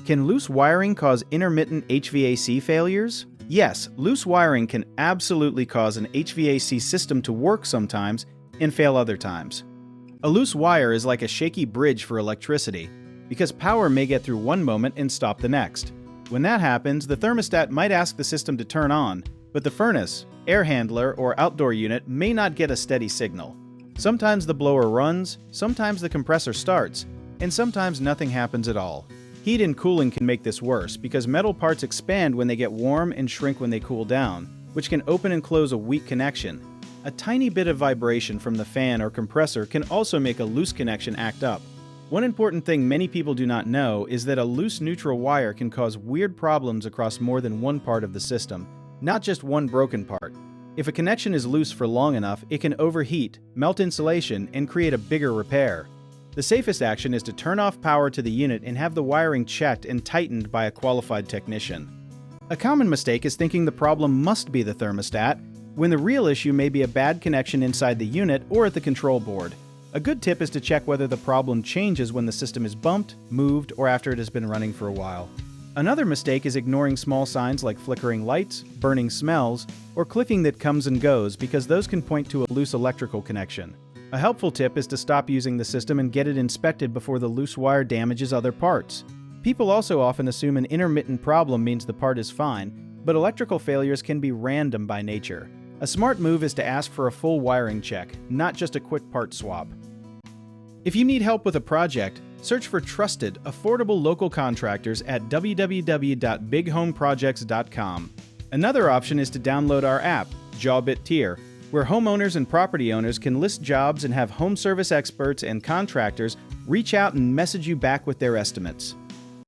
Can loose wiring cause intermittent HVAC failures? Yes, loose wiring can absolutely cause an HVAC system to work sometimes and fail other times. A loose wire is like a shaky bridge for electricity, because power may get through one moment and stop the next. When that happens, the thermostat might ask the system to turn on, but the furnace, air handler, or outdoor unit may not get a steady signal. Sometimes the blower runs, sometimes the compressor starts, and sometimes nothing happens at all. Heat and cooling can make this worse because metal parts expand when they get warm and shrink when they cool down, which can open and close a weak connection. A tiny bit of vibration from the fan or compressor can also make a loose connection act up. One important thing many people do not know is that a loose neutral wire can cause weird problems across more than one part of the system, not just one broken part. If a connection is loose for long enough, it can overheat, melt insulation, and create a bigger repair. The safest action is to turn off power to the unit and have the wiring checked and tightened by a qualified technician. A common mistake is thinking the problem must be the thermostat, when the real issue may be a bad connection inside the unit or at the control board. A good tip is to check whether the problem changes when the system is bumped, moved, or after it has been running for a while. Another mistake is ignoring small signs like flickering lights, burning smells, or clicking that comes and goes because those can point to a loose electrical connection. A helpful tip is to stop using the system and get it inspected before the loose wire damages other parts. People also often assume an intermittent problem means the part is fine, but electrical failures can be random by nature. A smart move is to ask for a full wiring check, not just a quick part swap. If you need help with a project, search for trusted, affordable local contractors at www.bighomeprojects.com. Another option is to download our app, Jawbit Tier, where homeowners and property owners can list jobs and have home service experts and contractors reach out and message you back with their estimates.